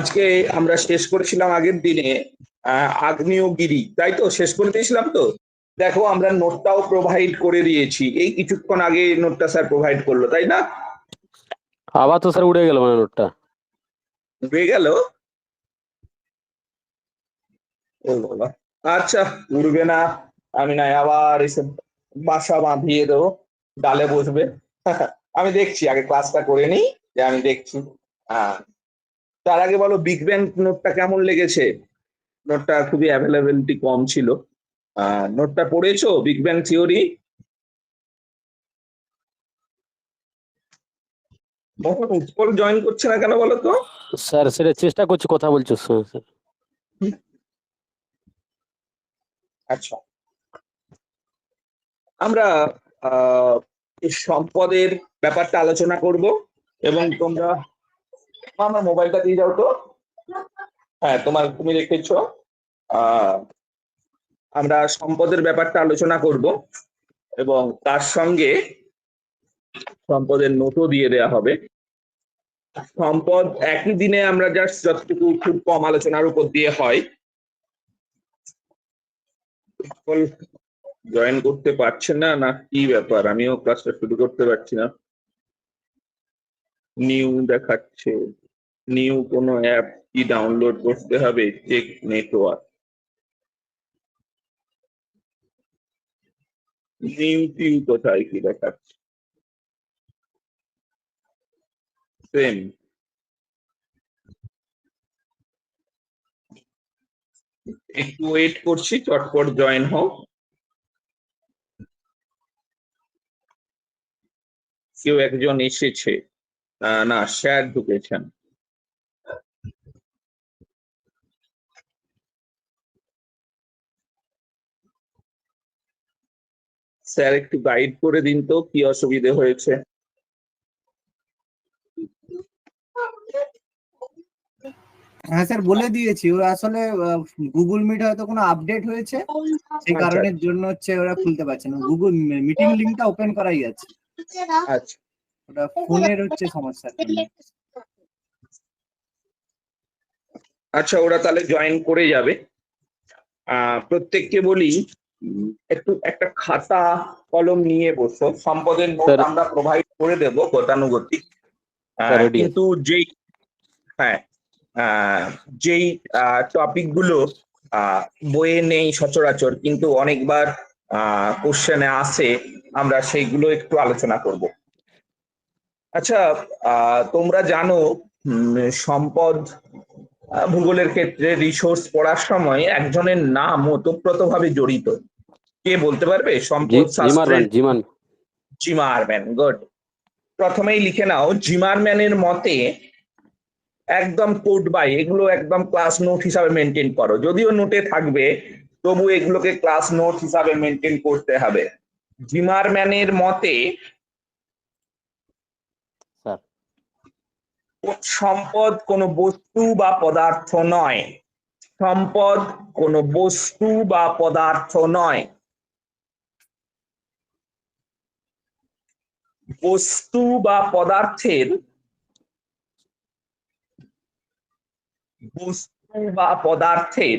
আজকে আমরা শেষ করেছিলাম আগের দিনে আগ্নেয়গিরি, তাই তো? শেষ করে দিয়েছিলাম তো। দেখো আমরা নোটটাও প্রোভাইড করে দিয়েছি, এই কিছুক্ষণ আগে নোটটা স্যার প্রোভাইড করলো, তাই না? আবার তো স্যার উড়ে গেল মানে নোটটা হয়ে গেল। ও বাবা, আচ্ছা উড়বে না, আমি না আবার এসে বাসা বাঁধিয়ে দেবো, ডালে বসবে। আমি দেখছি, আগে ক্লাসটা করে নিই, যে আমি দেখছি। হ্যাঁ, তার আগে বলো বিগ ব্যাং নোটটা কেমন লেগেছে? নোটটা খুবই অ্যাভেলেবিলিটি কম ছিল। নোটটা পড়েছো বিগ ব্যাং থিওরি? মোহন উৎপল জয়েন করছে না কেন বলো তো? স্যার সেটা চেষ্টা করছি, কথা বলছো স্যার। আচ্ছা, আমরা এই সম্পদের ব্যাপারটা আলোচনা করব, এবং তোমরা আমার মোবাইলটা দিয়ে যাও তো। হ্যাঁ, তুমি রেখেছো। আমরা সম্পদের ব্যাপারটা আলোচনা করব, এবং তার সঙ্গে সম্পদের নোটও দিয়ে দেওয়া হবে। সম্পদ একই দিনে আমরা জাস্ট যতটুকু খুব কম আলোচনার উপর দিয়ে হয়। জয়েন করতে পারছে না, না কি ব্যাপার? আমিও ক্লাসটা শুরু করতে পারছি না। নিউ দেখাচ্ছে, নিউ কোনো অ্যাপ কি ডাউনলোড করতে হবে? চেক নেটওয়ার্ক, নিউ টিউ কোথায় কি দেখাচ্ছে? সেম। একটু ওয়েট করছি, চটপট জয়েন হোক। কেউ একজন এসেছে, না স্যার ঢুকেছেন। স্যার একটু গাইড করে দিন তো, কি অসুবিধে হয়েছে? হ্যাঁ স্যার, বলে দিয়েছি। ওরা আসলে গুগল মিট হয়তো কোনো আপডেট হয়েছে, সেই কারণের জন্য হচ্ছে ওরা খুলতে পারছে না। গুগল মিটিং লিংকটা ওপেন করাই আছে, আচ্ছা ওটা ফোনের হচ্ছে সমস্যা। আচ্ছা, ওরা তাহলে জয়েন করে যাবে। প্রত্যেককে বলি একটু একটা খাতা কলম নিয়ে বসো। সম্পদের নোট আমরা প্রোভাইড করে দেব গতানুগতিক, কিন্তু হ্যাঁ যেই টপিক গুলো বইয়ে নেই সচরাচর, কিন্তু অনেকবার কোশ্চেনে আসে, আমরা সেইগুলো একটু আলোচনা করব। আচ্ছা, তোমরা জানো সম্পদ ভূগোলের ক্ষেত্রে রিসোর্স পড়ার সময় একজনের নাম ওতপ্রোতভাবে জড়িত। কে বলতে পারবে? সম্পদ শাস্ত্রের জিমারম্যান। গুড। প্রথমেই লিখে নাও, জিমারম্যানের মতে একদম কোড বাই, এগুলো একদম ক্লাস নোট হিসাবে মেনটেন করো, যদিও নোটে থাকবে তবু এগুলোকে ক্লাস নোট হিসাবে মেনটেন করতে হবে। জিমারম্যানের মতে সম্পদ কোনো বস্তু বা পদার্থ নয়। সম্পদ কোনো বস্তু বা পদার্থ নয়। বস্তু বা পদার্থের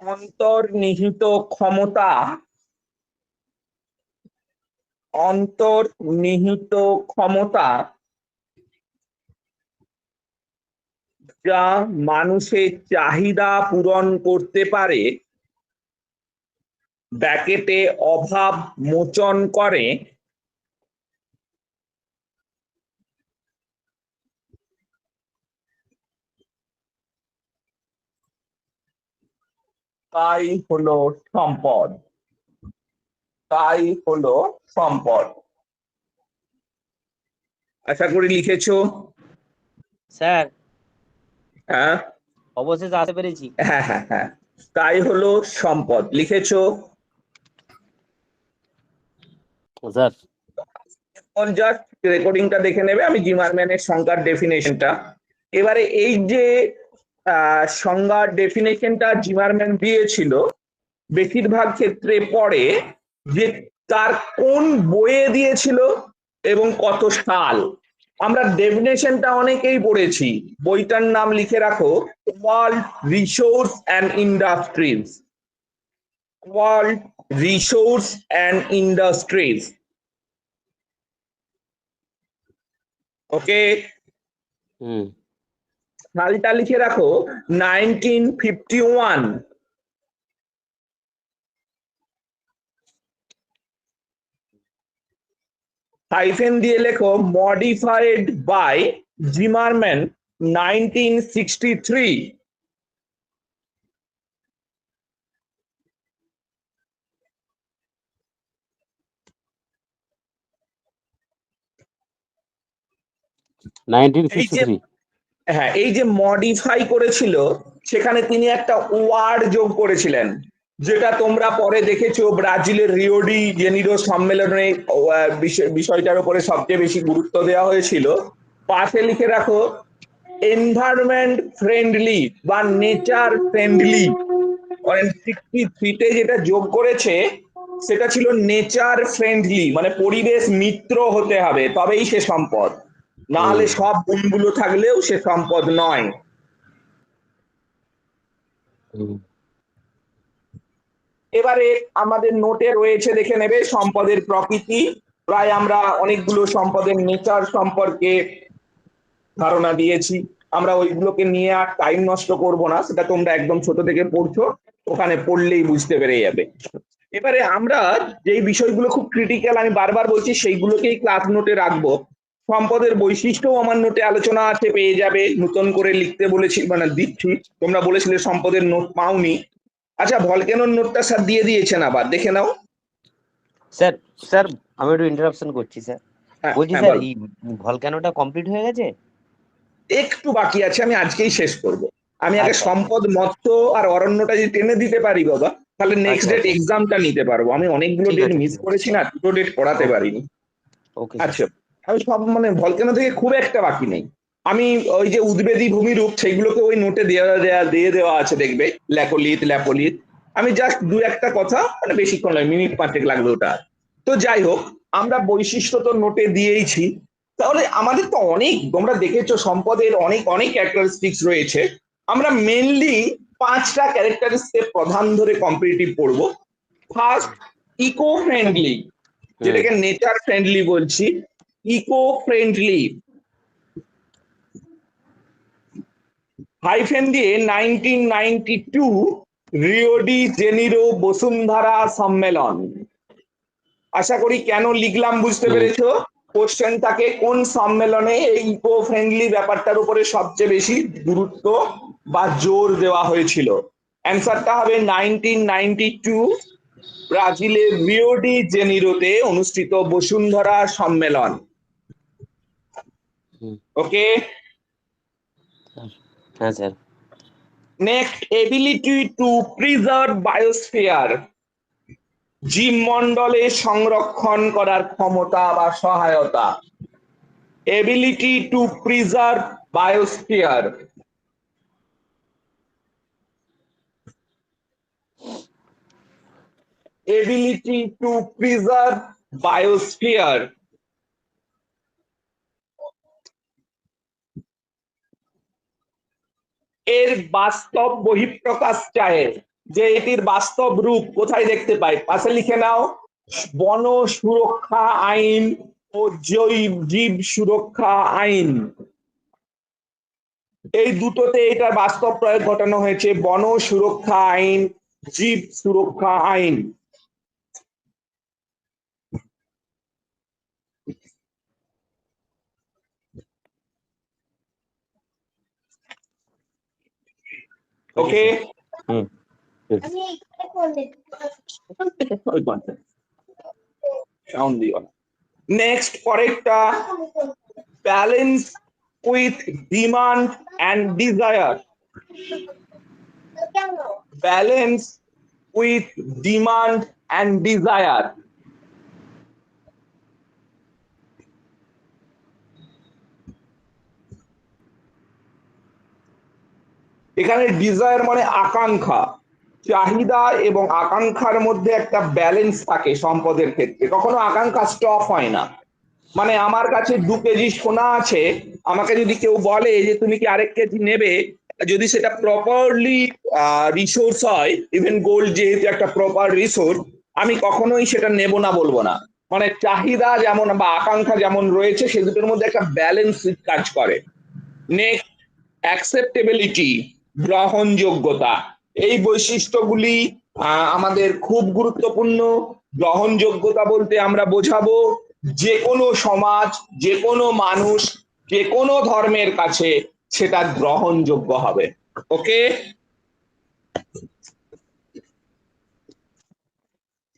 অন্তর্নিহিত ক্ষমতা যা মানুষের চাহিদা পূরণ করতে পারে, ব্র্যাকেটে অভাব মোচন করে, তাই হলো সম্পদ। আশা করি লিখেছো স্যার। হ্যাঁ, অবশেষে আসতে পেরেছি। হ্যাঁ হ্যাঁ হ্যাঁ, তাই হলো সম্পদ। লিখেছো স্যার? জাস্ট রেকর্ডিংটা দেখে নেবে, আমি জিমারম্যানের সংজ্ঞার ডেফিনেশনটা। এবারে এই যে সংজ্ঞার ডেফিনেশনটা জিমারম্যান দিয়েছিল, বেশিরভাগ ক্ষেত্রে পড়ে যে তার কোন বইয়ে দিয়েছিল এবং কত সাল। আমরা ডেফিনেশনটা অনেকেই পড়েছি, বইটার নাম লিখে রাখো, world resource and industries. World resource and industries. Okay, hmm. সালটা লিখে রাখো 1951। হাইফেন দিয়ে লেখো মডিফাইড বাই জিমারম্যান 1963। হ্যাঁ, এই যে মডিফাই করেছিল, সেখানে তিনি একটা ওয়ার্ড যোগ করেছিলেন, যেটা তোমরা পরে দেখেছো ব্রাজিলের রিও ডি জেনিরো সম্মেলনে বিষয়টার উপরে সবচেয়ে বেশি গুরুত্ব দেওয়া হয়েছিল। পাশে লিখে রাখো এনভায়রনমেন্ট ফ্রেন্ডলি বা নেচার ফ্রেন্ডলি। 63-তে যেটা যোগ করেছে সেটা ছিল নেচার ফ্রেন্ডলি, মানে পরিবেশ মিত্র হতে হবে তবেই সে সম্পদ, না হলে সব গুণগুলো থাকলেও সে সম্পদ নয়। এবারে আমাদের নোটে রয়েছে, দেখে নেবে, সম্পদের প্রকৃতি। প্রায় আমরা অনেকগুলো সম্পদের নেচার সম্পর্কে ধারণা দিয়েছি, আমরা ওইগুলোকে নিয়ে আর টাইম নষ্ট করব না, সেটা তোমরা একদম ছোট থেকে পড়ছো, ওখানে পড়লেই বুঝতে পেরে যাবে। এবারে আমরা যেই বিষয়গুলো খুব ক্রিটিক্যাল, আমি বারবার বলছি, সেইগুলোকেই ক্লাস নোটে রাখবো। সম্পদের বৈশিষ্ট্যও আমার নোটে আলোচনা আছে, পেয়ে যাবে, নতুন করে লিখতে বলেছি, মানে দিচ্ছি, তোমরা বলেছিলে সম্পদের নোট পাওনি। আচ্ছা, ভলক্যানোর নোটটা স্যার দিয়ে দিয়েছেন, আবার দেখে নাও। স্যার স্যার আমি একটু ইন্টারাপশন করছি স্যার, বলছি স্যার এই ভলক্যানোটা কমপ্লিট হয়ে গেছে? একটু বাকি আছে, আমি আজকেই শেষ করব। আমি আগে সম্পদ, মৎস্য আর অরণ্যটা যদি টেনে দিতে পারি বাবা, তাহলে নেক্সট ডেট এক্সামটা নিতে পারবো। আমি অনেকগুলো ডেট মিস করেছি না, দুটো ডেট পড়াতে পারিনি। আচ্ছা, আমি সব মানে ভলক্যানো থেকে খুব একটা বাকি নেই। আমি ওই যে উদ্বেদী ভূমিরূপ, সেইগুলোকে ওই নোটে দিয়ে দেওয়া আছে, দেখবে, ল্যাপোলিথ। আমি জাস্ট দু একটা কথা, মানে বেশিক্ষণ নয়, মিনিট 5 লাগবে ওটা। তো যাই হোক, আমরা বৈশিষ্ট্য তো নোটে দিয়েইছি। তাহলে আমাদের তো অনেক, তোমরা দেখেছো সম্পদের অনেক অনেক ক্যারেক্টারিস্টিক্স রয়েছে। আমরা মেনলি 5টা ক্যারেক্টারিস্টিক প্রধান ধরে কম্পিটিটিভ পড়বো। ফার্স্ট, ইকো ফ্রেন্ডলি, যেটাকে নেচার ফ্রেন্ডলি বলছি। ইকো ফ্রেন্ডলি, হাইফেন দিয়ে 1992 রিও ডি জেনিরো বসুন্ধরা সম্মেলন। আশা করি কেন লিখলাম বুঝতে পেরেছো। কোশ্চেন থাকে কোন সম্মেলনে এই ইকো ফ্রেন্ডলি ব্যাপারটার উপরে সবচেয়ে বেশি গুরুত্ব বা জোর দেওয়া হয়েছিল। অ্যান্সারটা হবে 1992 ব্রাজিলের রিও ডি জেনিরোতে অনুষ্ঠিত বসুন্ধরা সম্মেলন। ওকে, হ্যাঁ sir. Next, ability to preserve biosphere, জীবমণ্ডলে সংরক্ষণ করার ক্ষমতা বা সহায়তা। Ability to preserve biosphere. Ability to preserve biosphere. এর বাস্তব বহিঃপ্রকাশ চায়, যে এটির বাস্তব রূপ কোথায় দেখতে পাই, পাশে লিখে নাও, বন সুরক্ষা আইন ও জীব সুরক্ষা আইন। এই দুটোতে এটার বাস্তব প্রয়োগ ঘটানো হয়েছে, বন সুরক্ষা আইন, জীব সুরক্ষা আইন। ওকে, নেক্সট, পরেরটা, balance with demand and desire. Balance with demand and desire. এখানে ডিজায়ার মানে আকাঙ্ক্ষা, চাহিদা এবং আকাঙ্ক্ষার মধ্যে একটা ব্যালেন্স থাকে সম্পদের ক্ষেত্রে, কখনো আকাঙ্ক্ষা স্টপ হয় না। মানে আমার কাছে 2 কেজি সোনা আছে, আমাকে যদি কেউ বলে যে তুমি কি আরেক কেজি নেবে, যদি সেটা প্রপারলি রিসোর্স হয়, ইভেন গোল্ড যেহেতু একটা প্রপার রিসোর্স, আমি কখনোই সেটা নেব না বলবো না। মানে চাহিদা যেমন বা আকাঙ্ক্ষা যেমন রয়েছে, সে দুটোর মধ্যে একটা ব্যালেন্স কাজ করে। নেক্সট, অ্যাকসেপ্টেবিলিটি, গ্রহণযোগ্যতা। এই বৈশিষ্ট্যগুলি আমাদের খুব গুরুত্বপূর্ণ। গ্রহণযোগ্যতা বলতে আমরা বোঝাবো যে কোনো সমাজ, যে কোনো মানুষ, যে কোনো ধর্মের কাছে সেটা গ্রহণযোগ্য হবে। ওকে,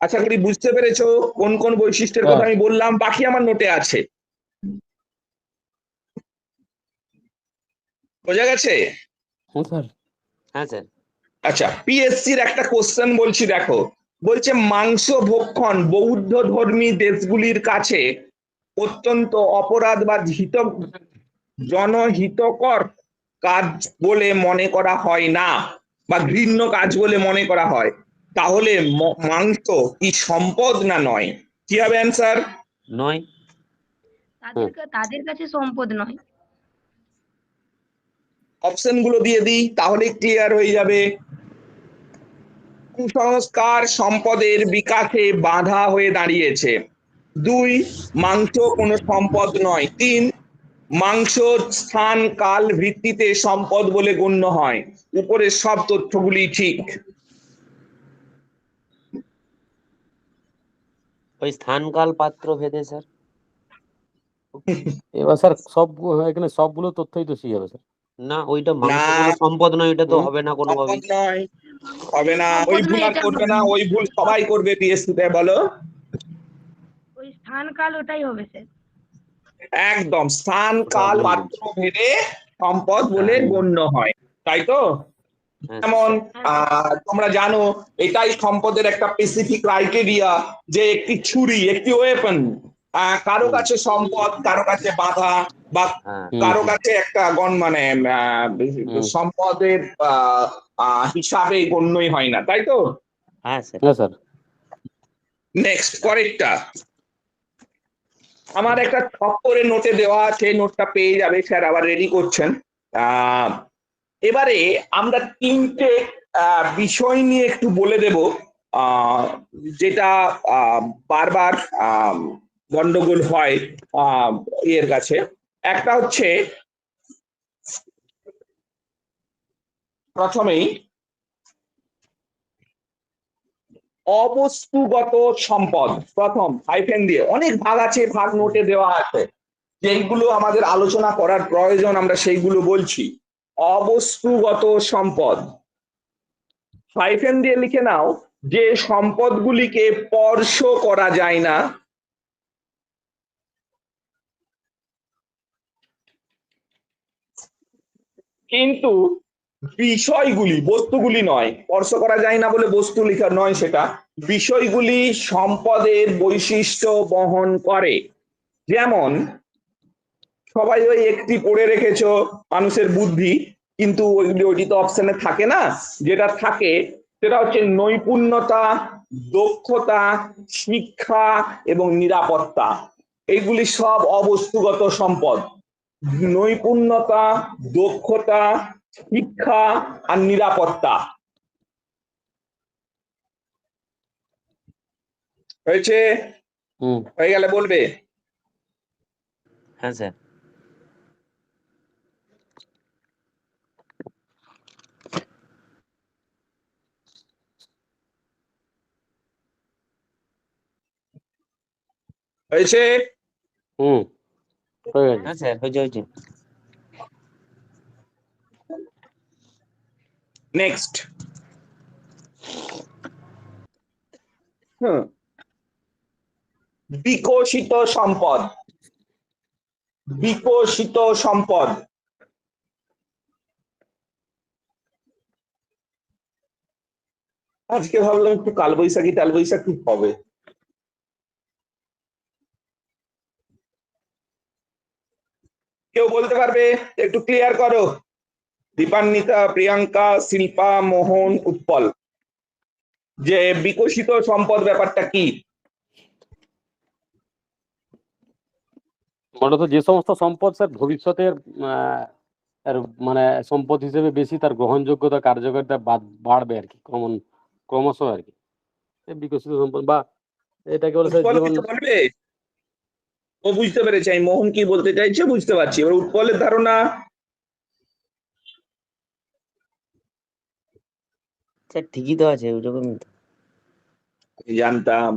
আশা করি বুঝতে পেরেছো কোন কোন বৈশিষ্ট্যের কথা আমি বললাম, বাকি আমার নোটে আছে। বোঝা গেছে? হ্যাঁ স্যার। আচ্ছা, পিএসসির একটা কোশ্চেন বলছি, দেখো। বলছে মাংস ভক্ষণ বৌদ্ধ ধর্মী দেশগুলির কাছে অত্যন্ত অপরাধ বা জনহিতকর কাজ বলে মনে করা হয় না, বা ঘৃণ্য কাজ বলে মনে করা হয়। তাহলে মাংস কি সম্পদ না নয়? কি হবে অ্যান্সার? নয়। তাদের কাছে সম্পদ নয়। অপশন গুলো দিয়ে দিই, তাহলে ক্লিয়ার হয়ে যাবে। কুসংস্কার সম্পদের বিকাশে বাধা হয়ে দাঁড়িয়েছে। 2, মাংস কোনো সম্পদ নয়। 3, মাংস স্থান কাল ভিত্তিতে সম্পদ বলে গণ্য হয়। উপরের সব তথ্যগুলি ঠিক। ওই স্থান কাল পাত্র ভেদে স্যার। এবার স্যার এখানে সবগুলো তথ্যই তো সেই হবে স্যার। না, ওইটা মাংস না, কোনো সম্পদ নয়, এটা তো হবে না কোনোভাবেই। সম্পদ নয়, হবে না। ওই সম্পদ ভুল নয়, আর এটা করবে না, ওই ভুল সবাই করবে পিএসসি তে, বলো। ওই স্থান কাল ওটাই হবে স্যার। একদম, স্থান কাল পাত্র ভেদে সম্পদ বলে গণ্য হয়, তাই তো? যেমন তোমরা জানো, এটাই সম্পদের একটা স্পেসিফিক ক্রাইটেরিয়া, যে একটি ছুরি, একটি ওয়েপন, কারো কাছে সম্পদ, কারো কাছে বাধা, বা কারো কাছে একটা মানে সম্পদের হিসাবে গণ্যই হয় না, তাই তো? হ্যাঁ স্যার। নেক্সট, পরেরটা আমার একটা ছক করে নোটে দেওয়া আছে, নোটটা পেয়ে যাবে, স্যার আবার রেডি করছেন। এবারে আমরা 3টে বিষয় নিয়ে একটু বলে দেব, যেটা বারবার গন্ডগোল হয় এর কাছে। একটা হচ্ছে, প্রথমেই অবস্তুগত সম্পদ। প্রথম হাইফেন দিয়ে, অনেক ভাগ আছে, ভাগ নোটে দেওয়া আছে, যেগুলো আমাদের আলোচনা করার প্রয়োজন আমরা সেইগুলো বলছি। অবস্তুগত সম্পদ, হাইফেন দিয়ে লিখে নাও, যে সম্পদগুলিকে স্পর্শ করা যায় না, কিন্তু বিষয়গুলি, বস্তুগুলি নয়, স্পর্শ করা যায় না বলে বস্তু লেখা নয়, সেটা বিষয়গুলি সম্পদের বৈশিষ্ট্য বহন করে। যেমন সবাই ওই একটি পড়ে রেখেছো, মানুষের বুদ্ধি, কিন্তু ওইটি তো অপশনে থাকে না। যেটা থাকে সেটা হচ্ছে নৈপুণ্যতা, দক্ষতা, শিক্ষা এবং নিরাপত্তা। এইগুলি সব অবস্তুগত সম্পদ। নৈপুণ্যতা, দক্ষতা, শিক্ষা আর নিরাপত্তা। হয়েছে? হয়ে গেলে বলবে। হ্যাঁ স্যার। হয়েছে? হ্যাঁ স্যার, হয়েছে। নেক্সট, বিকশিত সম্পদ। বিকশিত সম্পদ, আজকে ভাবলাম একটু কালবৈশাখী টালবৈশাখী হবে। কেউ বলতে পারবে? একটু ক্লিয়ার করো। দীপান্বিতা, প্রিয়াঙ্কা, শিল্পা, মোহন, উৎপল, যে বিকশিত সম্পদ ব্যাপারটা কি? মূলত যে সমস্ত সম্পদ স্যার ভবিষ্যতের আর মানে সম্পদ হিসেবে বেশি তার গ্রহণযোগ্যতা কার্যকারিতা বাড়বে আর কি ক্রমশ আর কি বিকশিত সম্পদ বা এটাকে বলে স্যার উৎপল যেমন কিছু বলবে? ও বুঝতে পেরেছে আমি মোহন কি বলতে চাইছে, বুঝতে পারছি। এবার উৎপলের ধারণা। স্যার ঠিকই তো আছে ওইরকমই তো। জানতাম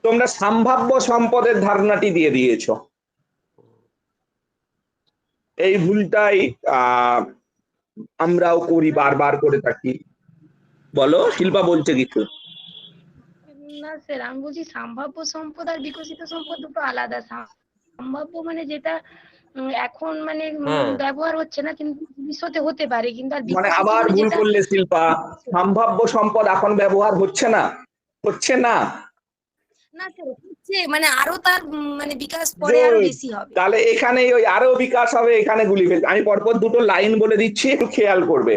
তোমরা সম্ভাব্য সম্পদের ধারণাটি দিয়ে দিয়েছ। এই ভুলটাই আমরাও করি, বারবার করে থাকি। বলো, শিল্পা বলছে কিছু। না স্যার, আমি বলছি সম্ভাব্য সম্পদ আর বিকশিত সম্পদ দুটো আলাদা। সম্ভাব্য মানে যেটা এখন মানে হ্যাঁ ব্যবহার হচ্ছে না কিন্তু ভবিষ্যতে হতে পারে, কিন্তু আর মানে বিকশিত আবার মানে ভুল যেটা করলে শিল্পা। সম্ভাব্য সম্পদ এখন ব্যবহার হচ্ছে না, হচ্ছে না। না স্যার হচ্ছে, মানে আরো তার মানে বিকাশ পরে আরো Good. বেশি হবে। তাহলে এখানে ওই আরো বিকাশ হবে, এখানে গুলি ফেলবে। আমি পরপর দুটো লাইন বলে দিচ্ছি, একটু খেয়াল করবে।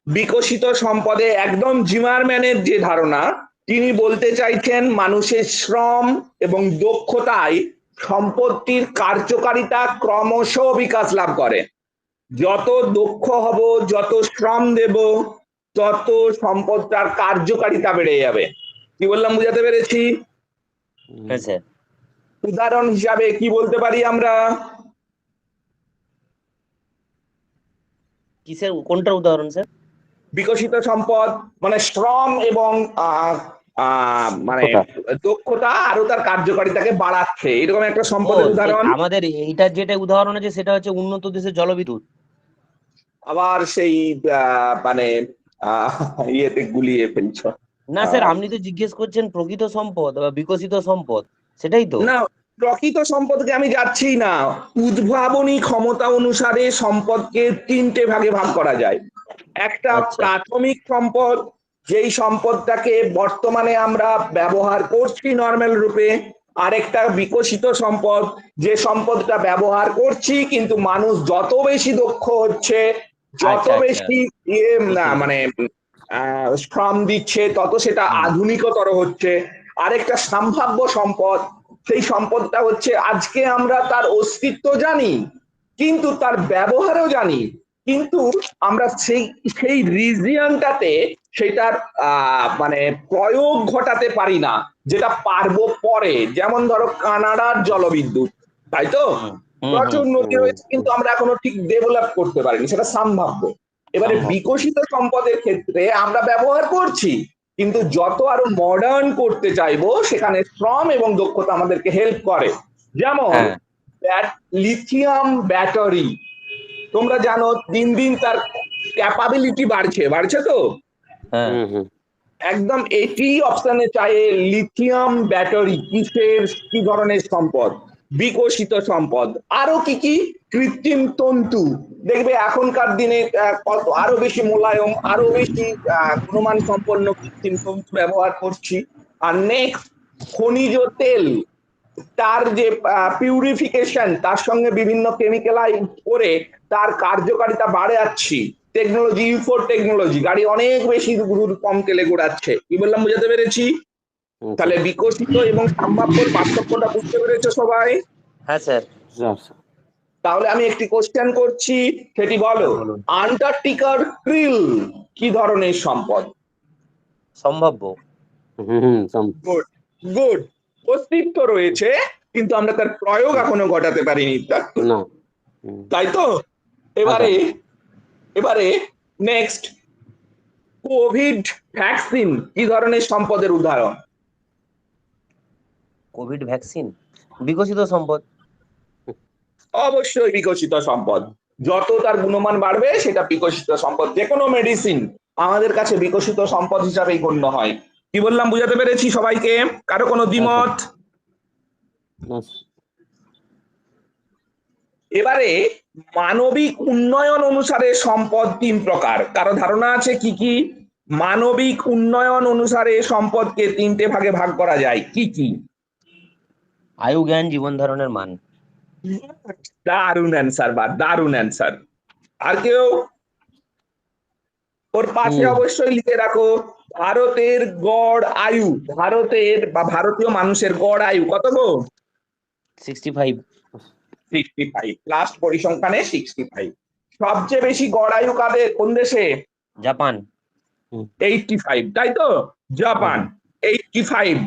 বিকশিত সম্পদে একদম জিমারম্যানের যে ধারণা, তিনি বলতে চাইছেন মানুষের শ্রম এবং দক্ষতায় সম্পত্তির কার্যকারিতা ক্রমশ বিকাশ লাভ করে। যত দক্ষ হব, যত শ্রম দেব, তত সম্পদটার কার্যকারিতা বেড়ে যাবে। কি বললাম, বুঝাতে পেরেছি? হ্যাঁ স্যার। উদাহরণ হিসাবে কি বলতে পারি আমরা? কি স্যার, কোনটার উদাহরণ স্যার? বিকশিত সম্পদ মানে শ্রম এবং মানে দক্ষতা আরো তার কার্যকারিতাকে বাড়াচ্ছে, এরকম একটা সম্পদের উদাহরণ। আমাদের এইটার যেটা উদাহরণ আছে সেটা হচ্ছে উন্নত দেশের জলবিদ্যুৎ। আবার সেই মানে ইয়েতে গুলিয়ে ফেলছো। না স্যার, আপনি তো জিজ্ঞেস করছেন প্রকৃত সম্পদ বা বিকশিত সম্পদ, সেটাই তো। না, প্রকৃত সম্পদকে আমি যাচ্ছি না। উদ্ভাবনী ক্ষমতা অনুসারে সম্পদকে তিনটে ভাগে ভাগ করা যায়। একটা আচ্ছা। প্রাথমিক সম্পদ, যেই সম্পদটাকে বর্তমানে আমরা ব্যবহার করছি নরমাল রূপে। আরেকটা বিকশিত সম্পদ, যে সম্পদটা ব্যবহার করছি কিন্তু মানুষ যত বেশি দক্ষ হচ্ছে, যত আচ্ছা, আচ্ছা। বেশি মানে শ্রম দিচ্ছে, তত সেটা আধুনিকতর হচ্ছে। আরেকটা সম্ভাব্য সম্পদ, সেই সম্পদটা হচ্ছে আজকে আমরা তার অস্তিত্ব জানি কিন্তু তার ব্যবহারও জানি, কিন্তু আমরা সেই রিজিয়নটাতে সেটার মানে প্রয়োগ ঘটাতে পারি না, যেটা পারবো পরে। যেমন ধরো কানাডার জলবিদ্যুৎ, তাই তো? প্রচুর নদী রয়েছে কিন্তু আমরা এখনো ঠিক ডেভেলপ করতে পারিনি, সেটা সম্ভাব্য। এবারে বিকশিত সম্পদের ক্ষেত্রে আমরা ব্যবহার করছি কিন্তু যত আরো মডার্ন করতে চাইবো সেখানে শ্রম এবং দক্ষতা আমাদেরকে হেল্প করে। যেমন লিথিয়াম ব্যাটারি, তোমরা জানো দিন দিন তার ক্যাপাবিলিটি বাড়ছে তো। একদম এটি অপশনে চাই, লিথিয়াম ব্যাটারি কি ধরনের সম্পদ? বিকশিত সম্পদ। আরো কি কৃত্রিম তন্তু, দেখবে এখনকার দিনে কত আরো বেশি মোলায়ম, আরো বেশি গুণমান সম্পন্ন কৃত্রিম তন্তু ব্যবহার করছি। আর নেক্সট, খনিজ তেল, তার যে পিউরিফিকেশন, তার সঙ্গে বিভিন্ন কেমিক্যালাইজ করে তার কার্যকারিতা বাড়াচ্ছি। টেকনোলজি, ইউফোর টেকনোলজি, গাড়ি অনেক বেশি কম তেলে ঘোরাচ্ছে। কি বললাম, বুঝাতে পেরেছি? তাহলে বিকশিত এবং সম্ভাব্যর পার্থক্যটা বুঝতে পেরেছো সবাই? হ্যাঁ স্যার। তাহলে আমি একটি কোশ্চেন করছি, সেটি বলো। আন্টার্কটিকার ক্রিল কি ধরনের সম্পদ? সম্ভাব্য। গুড। অস্তিত্ব রয়েছে কিন্তু আমরা তার প্রয়োগ এখনো ঘটাতে পারিনি, তাই তো? এবারে নেক্সট, কোভিড ভ্যাকসিন কি ধরনের সম্পদের উদাহরণ? কোভিড ভ্যাকসিন বিকশিত সম্পদ। অবশ্যই বিকশিত সম্পদ। যত তার গুণমান বাড়বে সেটা বিকশিত সম্পদ। যে কোনো মেডিসিন আমাদের কাছে বিকশিত সম্পদ হিসাবেই গণ্য হয়। কি বললাম, বুঝাতে পেরেছি সবাইকে? কারো কোনো দ্বিমত? এবারে মানবিক উন্নয়ন অনুসারে সম্পদ 3 প্রকার। কারো ধারণা আছে কি কি? মানবিক উন্নয়ন অনুসারে সম্পদকে 3টে ভাগে ভাগ করা যায়, কি কি? আয়ু, জ্ঞান, জীবন ধারণের মান। দারুণ অ্যান্সার, দারুণ অ্যান্সার। আর কেউ? ওর পাশে অবশ্যই লিখে রাখো ভারতের গড় আয়ু। ভারতের বা ভারতীয় মানুষের গড় আয়ু কত গো? 65। 65 লাস্ট পরিসংখ্যানে 65। সবচেয়ে বেশি গড় আয়ু কাদের কোন দেশে? জাপান। 85, তাই তো? জাপান 85।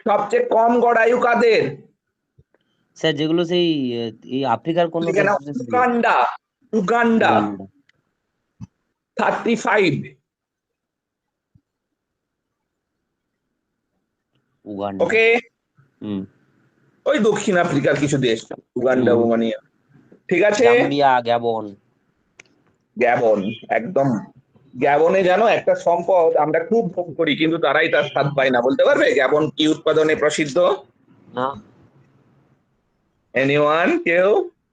সবচেয়ে কম গড় আয়ু কাদের? স্যার যেগুলো সেই এই আফ্রিকার কোন এখানে উগান্ডা, উগান্ডা 35। উগান্ডা। ওকে, ওই দক্ষিণ আফ্রিকার কিছু দেশ, উগান্ডা, রোমানিয়া, ঠিক আছে। Zambia, Gabon. গ্যাবন, একদম। গ্যাবনে জানো একটা সম্পদ আমরা খুব ভোগ করি, কিন্তু তারাই তার স্বাদ পায় না। বলতে পারবে গ্যাবন কি উৎপাদনে প্রসিদ্ধ? না। এনিওয়ান, কেউ?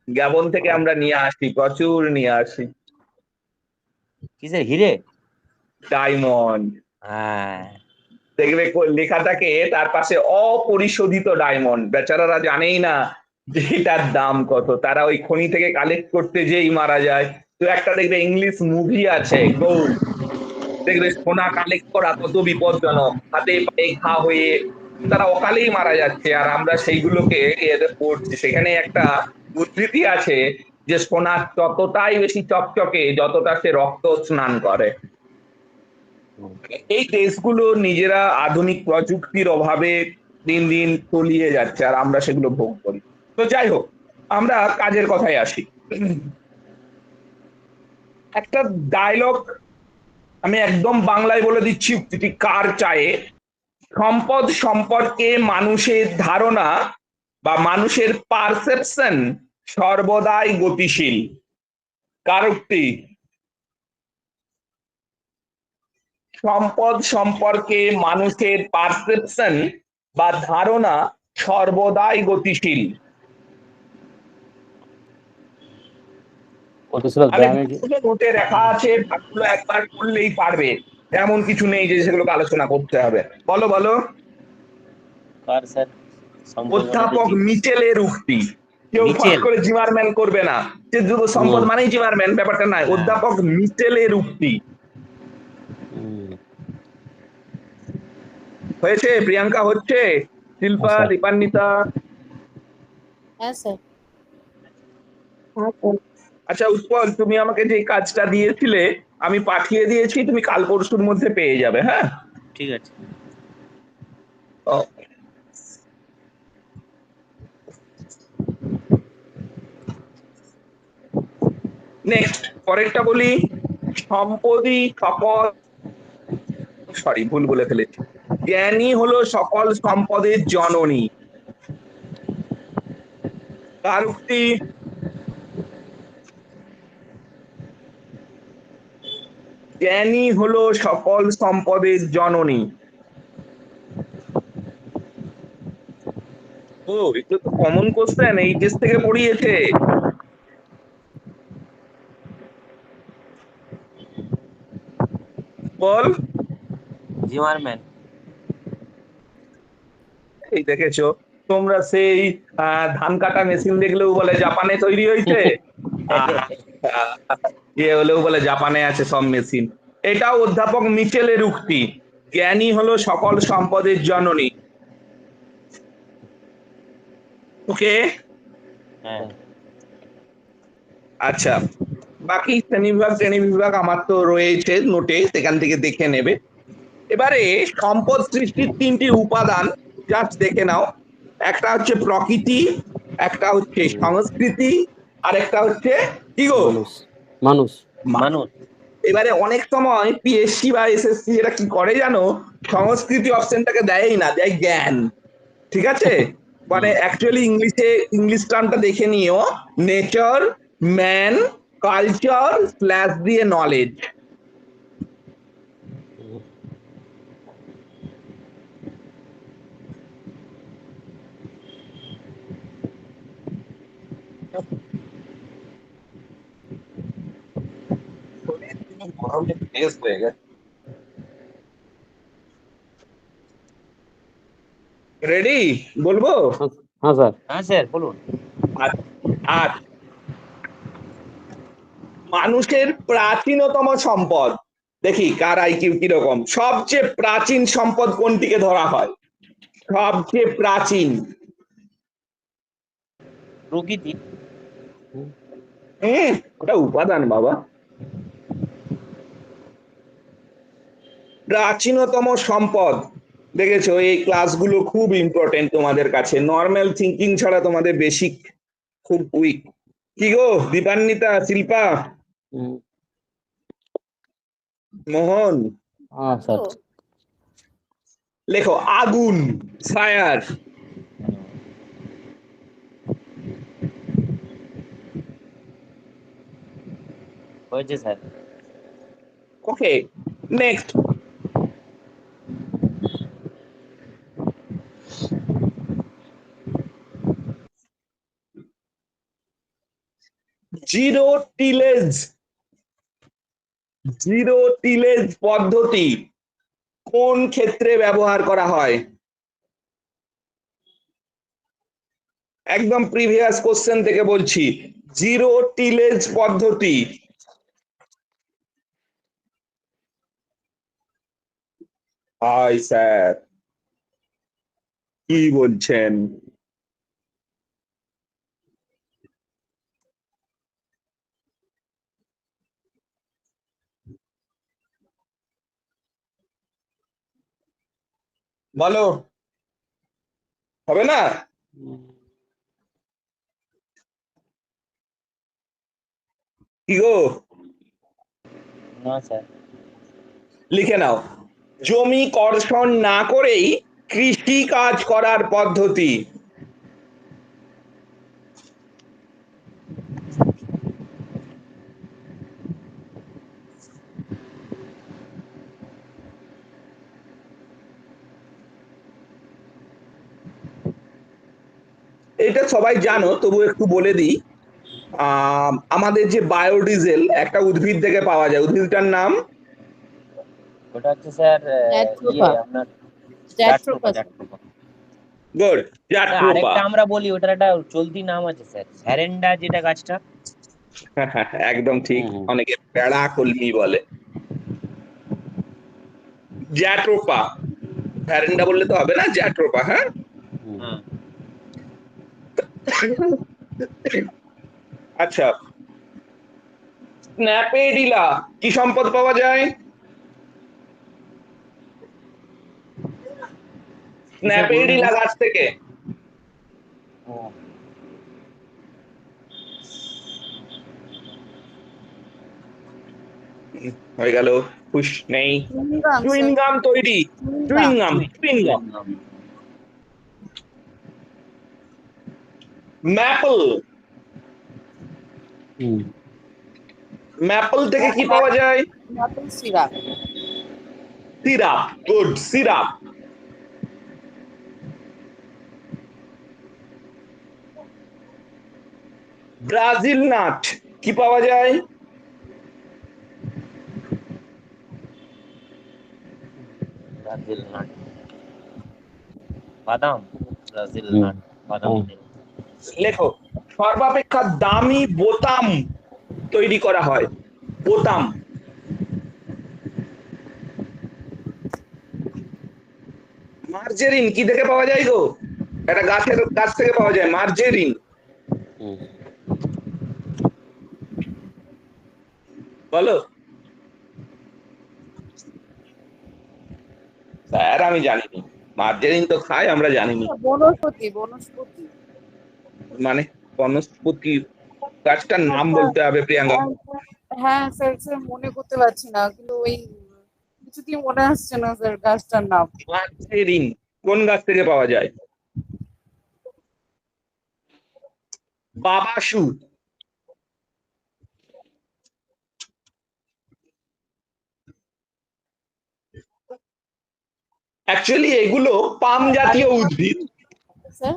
গ্যাবন থেকে আমরা নিয়ে আসি, প্রচুর নিয়ে আসি। কিসের? হিরে? ডায়মন্ড। হ্যাঁ, দেখবে লেখা থাকে তার পাশে অপরিশোধিত ডায়মন্ড। বেচারারা জানেই না যে এটার দাম কত। তারা ওই খনি থেকে কালেক্ট করতে যেই মারা যায়। তো একটা দেখবে ইংলিশ মুভি আছে গোল্ড, দেখবে সোনা কালেক্ট করা কত বিপজ্জনক, হাতে পায়ে ঘা হয়ে তারা অকালেই মারা যাচ্ছে, আর আমরা সেইগুলোকে পড়ছি। সেখানে একটা উদ্ধৃতি আছে যে সোনা ততটাই বেশি চকচকে যতটা সে রক্ত স্নান করে। এই দেশগুলো নিজেরা আধুনিক প্রযুক্তির অভাবে দিন দিন তলিয়ে যাচ্ছে, আর আমরা সেগুলো ভোগ করি। তো যাই হোক, আমরা কাজের কথায় আসি। একটা ডায়লগ আমি একদম বাংলায় বলে দিচ্ছি, উক্তিটি কার চায়ে। সম্পদ সম্পর্কে মানুষের ধারণা বা মানুষের পারসেপশন সর্বদাই গতিশীল। কার উক্তি? সম্পদ সম্পর্কে মানুষের পারসেপশন বা ধারণা সর্বদাই গতিশীল। নোটে লেখা আছে, ভাগগুলো একবার করলেই পারবে, এমন কিছু নেই যে সেগুলোকে আলোচনা করতে হবে। বলো বলো। অধ্যাপক মিচেলের উক্তি। কেউ ফট করে জিমারম্যান করবে না যে যুব সম্পদ মানেই জিমারম্যান, ব্যাপারটা নাই। অধ্যাপক মিচেলের উক্তি। হয়েছে? প্রিয়াঙ্কা হচ্ছে? শিল্পা, দীপান্বিতা? হ্যাঁ স্যার। আচ্ছা উৎপল, তুমি আমাকে যে কাজটা দিয়েছিলে আমি পাঠিয়ে দিয়েছি, তুমি কাল পরশুর মধ্যে পেয়ে যাবে। হ্যাঁ, ঠিক আছে। নেক্সট, পরেরটা বলি। সম্পদই সকল, সরি ভুল বলে ফেলেছি। জ্ঞানী হলো সকল সম্পদের জননী। কার উক্তি? জ্ঞানী হলো সকল সম্পদের জননী। ও, এগুলো তো কমন কোশ্চেন, এইচএস থেকে পড়িয়েছে। বল। জিমারম্যান। এই দেখেছো, তোমরা সেই ধান কাটা মেশিন দেখলেও বলে জাপানে তৈরি হয়েছে, ইয়ে হলেও বলে জাপানে আছে সব মেশিন। এটাও অধ্যাপক মিচেলের উক্তি। জ্ঞানী হলো সকল সম্পদের জননী। ওকে, আচ্ছা। বাকি শ্রেণী বিভাগ আমার তো রয়েছে নোটে, সেখান থেকে দেখে নেবে। এবারে সম্পদ সৃষ্টির 3টি উপাদান জাস্ট দেখে নাও। একটা হচ্ছে প্রকৃতি, একটা হচ্ছে সংস্কৃতি, আর একটা হচ্ছে কি গো? মানুষ। মানুষ। এবারে অনেক সময় পিএসসি বা এসএসসি এরা কি করে জানো, সংস্কৃতি অপশনটাকে দেয়ই না, দেয় জ্ঞান। ঠিক আছে, মানে অ্যাকচুয়ালি ইংলিশ টার্মটা দেখে নিও, নেচার, ম্যান, কালচার স্ল্যাশ দিয়ে নলেজ। রেডি? বলবো? হ্যাঁ স্যার। হ্যাঁ স্যার বলুন। আর মানুষের প্রাচীনতম সম্পদ, দেখি কার আইকিউ কিরকম। সবচেয়ে প্রাচীন সম্পদ কোনটিকে ধরা হয়? সবচেয়ে প্রাচীন? প্রকৃতি। ওটা উপাদান বাবা। প্রাচীনতম সম্পদ। দেখেছো, এই ক্লাসগুলো খুব ইম্পর্টেন্ট তোমাদের কাছে। নর্মাল থিঙ্কিং ছাড়া তোমাদের বেসিক খুব উইক। কি গো দীপান্বিতা, শিল্পা, মোহন, স্যার লেখো আগুন, ফায়ার। হয়েছে sir. Okay, next. Zero tillage. Zero tillage পদ্ধতি কোন ক্ষেত্রে ব্যবহার করা হয়? একদম প্রিভিয়াস কোশ্চেন থেকে বলছি, জিরো টিলেজ পদ্ধতি। হাই স্যার, কি বলছেন? বলো, হবে না? কি গো? না স্যার। লিখে নাও, জমি কর্ষণ না করেই কৃষি কাজ করার পদ্ধতি। এটা সবাই জানো, তবু একটু বলে দিই। আমাদের যে বায়োডিজেল একটা উদ্ভিদ থেকে পাওয়া যায়, উদ্ভিদটার নাম? ওটা হচ্ছে স্যার জ্যাট্রোপা। আপনার জ্যাট্রোপা। Good, sir, জ্যাট্রোপা। আরেকটা আমরা বলি, ওটার একটা চলতি নাম আছে স্যার, স্যারেন্ডা, যেটা গাছটা। একদম ঠিক, অনেকে পেড়া কলমি বলে। জ্যাট্রোপা, ভ্যারেন্ডা বললে তো হবে না, জ্যাট্রোপা। হ্যাঁ, আচ্ছা। স্ন্যাপেডিলা কি সম্পদ পাওয়া যায়? স্ন্যাপেডিলা গাছ থেকে। হয়ে গেল, খুশ নেই। চুইংগাম তৈরি, চুইংগাম, চুইংগাম। ম্যাপল, ম্যাপল থেকে কি পাওয়া যায়? Syrup. Syrup, good, syrup. Brazil nut কি পাওয়া যায়? ব্রাজিল নাট, বাদাম। ব্রাজিল নাট, বাদাম। লেখো, সর্বাপেক্ষা দামি বোতাম তৈরি করা হয়। বোতাম। মার্জেরিন কি থেকে পাওয়া যায় গো? একটা গাছ থেকে পাওয়া যায় মার্জেরিন। বলো স্যার, আমি জানিনি। মার্জেরিন তো খাই, আমরা জানিনি। বনস্পতি, বনস্পতি। মানে বনস্পতি গাছটার নাম বলতে হবে প্রিয়াঙ্কা। হ্যাঁ স্যার, স্যার মনে করতে পারছি না, কিন্তু ওই কিছুতেই মনে আসছে না স্যার গাছটার নাম। মার্জেরিন কোন গাছ থেকে পাওয়া যায়? বাবাসু। অ্যাকচুয়ালি এগুলো পাম জাতীয় উদ্ভিদ।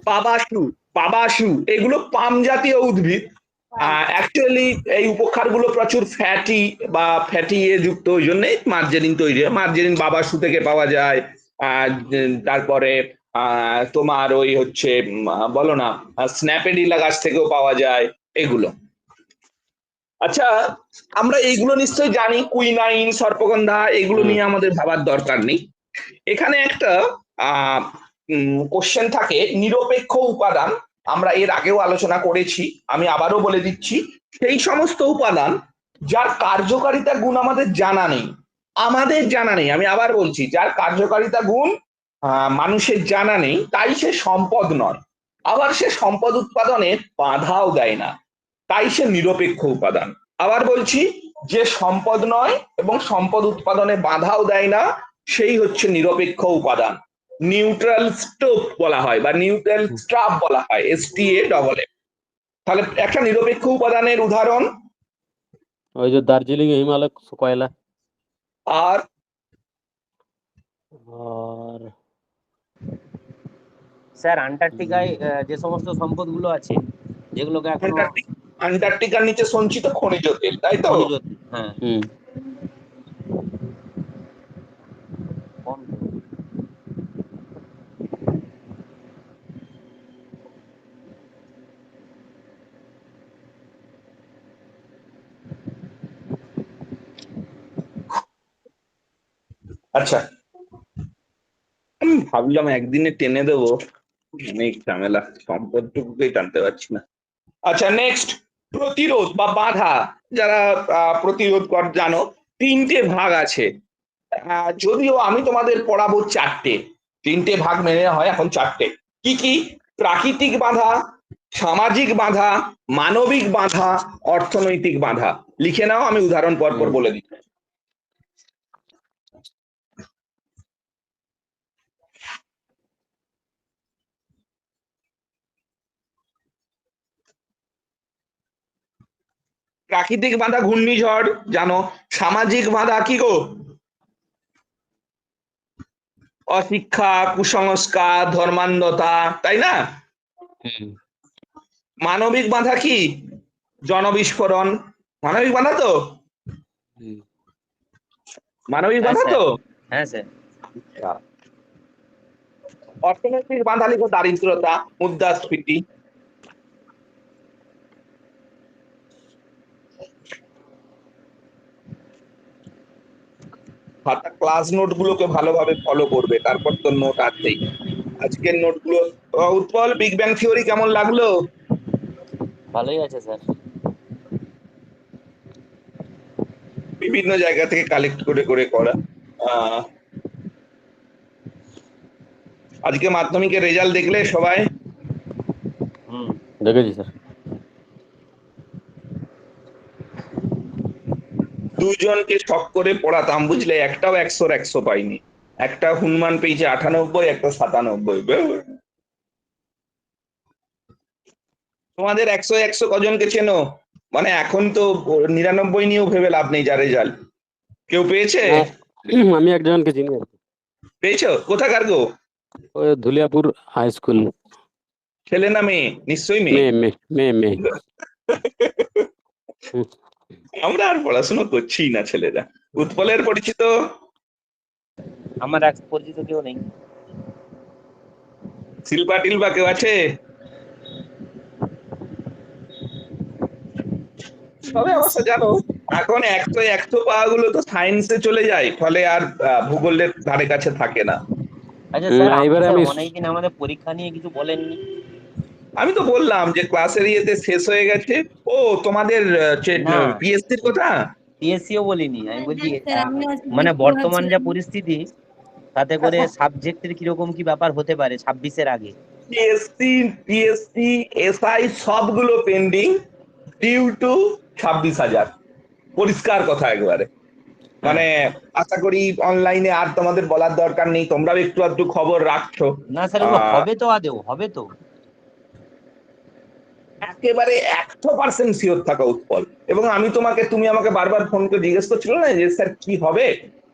পাবাসু, পাবাসু এগুলো পাম জাতীয় উদ্ভিদ। অ্যাকচুয়ালি এই উপক্ষারগুলো প্রচুর ফ্যাটি বা ফ্যাটি যুক্ত, ওই জন্যই মার্জেরিন তৈরি হয়। মার্জেরিন বাবাসু থেকে পাওয়া যায়। তারপরে তোমার ওই হচ্ছে বলো না, স্ন্যাপেডিলা গাছ থেকেও পাওয়া যায় এগুলো। আচ্ছা, আমরা এইগুলো নিশ্চয়ই জানি, কুইনাইন, সর্পগন্ধা, এগুলো নিয়ে আমাদের ভাবার দরকার নেই। এখানে একটা কোশ্চেন থাকে নিরপেক্ষ উপাদান, আমরা এর আগেও আলোচনা করেছি, আমি আবারও বলে দিচ্ছি, সেই সমস্ত উপাদান যার কার্যকারিতা গুণ আমাদের জানা নেই, আমি আবার বলছি, যার কার্যকারিতা গুণ মানুষের জানা নেই, তাই সে সম্পদ নয়, আবার সে সম্পদ উৎপাদনে বাধাও দেয় না, তাই সে নিরপেক্ষ উপাদান। আবার বলছি, যে সম্পদ নয় এবং সম্পদ উৎপাদনে বাধাও দেয় না, সেই হচ্ছে নিরপেক্ষ উপাদান। নিউট্রাল স্টোভ বলা হয় বা নিউট্রাল স্ট্রাপ বলা হয়, STAFF। তাহলে একটা নিরপেক্ষ উপাদানের উদাহরণ, ওই যে দার্জিলিং এ হিমালয় কয়লা। আর আর স্যার আন্টার্কটিকায় যে সমস্ত সম্পদগুলো আছে যেগুলোকে এখনো আন্টার্কটিকার নিচে সঞ্চিত খনিজ তেল, তাই তো? খনিজ তেল, হ্যাঁ। কোন? আচ্ছা, আমি ভাবলাম একদিনে টেনে দেবো, অনেক ঝামেলা, সম্পদটুকুই টানতে পারছি না। আচ্ছা, নেক্সট, প্রতিরোধ বা বাধা। যারা প্রতিরোধ কর জানো, 3টে ভাগ আছে, যদিও আমি তোমাদের পড়াবো 4টে, 3টে ভাগ মেনে হয়, এখন 4টে। কি কি? প্রাকৃতিক বাধা, সামাজিক বাধা, মানবিক বাধা, অর্থনৈতিক বাধা। লিখে নাও, আমি উদাহরণ পরপর বলে দিচ্ছি। প্রাকৃতিক বাধা ঘূর্ণিঝড় জানো, সামাজিক বাধা কি গো? অশিক্ষা, কুসংস্কার, ধর্মান্ধতা, তাই না? মানবিক বাধা কি? জনবিস্ফোরণ। মানবিক বাধা তো? মানবিক বাধা তো? হ্যাঁ স্যার। অর্থনৈতিক বাধা লিখো, দারিদ্রতা, মুদ্রাস্ফীতি। খাতা ক্লাস নোট গুলোকে ভালোভাবে ফলো করবে, তারপর তো নোট আছেই। আজকের নোট গুলো। উৎপল, বিগ ব্যাং থিওরি কেমন লাগলো? ভালোই আছে স্যার। বিভিন্ন জায়গা থেকে কালেক্ট করে করে করা। আজকে মাধ্যমিকের রেজাল্ট দেখলে সবাই? দেখেছি স্যার। 2 জনকে শখ করে পড়াতাম, বুঝলে, একটাও 100-র 100 পাইনি। একটা হনুমান পেয়েছে 98, একটা 97। তোমাদের 100-100 কজনকে চেনো? মানে এখন তো 99 নিয়েও ভেবে লাভ নেই যা রেজাল্ট। কেউ পেয়েছে? আমি একজনকে চিনি। পেয়েছো? কোথাকার গো? ওই ধুলিয়াপুর হাই স্কুল। ছেলে না মেয়ে? নিশ্চয়ই মেয়ে। মেয়ে। আমরা আর পড়াশোনা করছি না ছেলেরা। উৎপলের পরিচিত? আমার এক পরিচিত কেউ নেই। শিল্পা টিলপা কেউ আছে? তবে অবশ্য জানো, এখন 100 পাওয়া গুলো তো সায়েন্সে চলে যায়, ফলে আর ভূগোলের ধারে কাছে থাকে না। আচ্ছা স্যার, এবারে আমি অনেকদিন আমাদের পরীক্ষা নিয়ে কিছু বলেননি। আমি তো বললাম যে ক্লাসের ইয়েতে শেষ হয়ে গেছে। ও, তোমাদের পিএসসির কথা? পিএসসিও বলিনি, আমি বলছি মানে বর্তমান যা পরিস্থিতি, তাতে করে সাবজেক্টের কিরকম কি ব্যাপার হতে পারে 26-এর আগে। পিএসসি, এসআই সবগুলো পেন্ডিং, ডিউ টু 26,000। পরিষ্কার কথা একবারে। মানে আশা করি অনলাইনে আর তোমাদের বলার দরকার নেই, তোমরাও একটু আধটু খবর রাখছো। না স্যার, ওগুলো হবে তো, আদেও হবে তো? একেবারে 100% শিওর থাকা উৎপল। এবং আমি তোমাকে, তুমি আমাকে বারবার ফোন করে জিজ্ঞেস করছিল না যে স্যার কি হবে,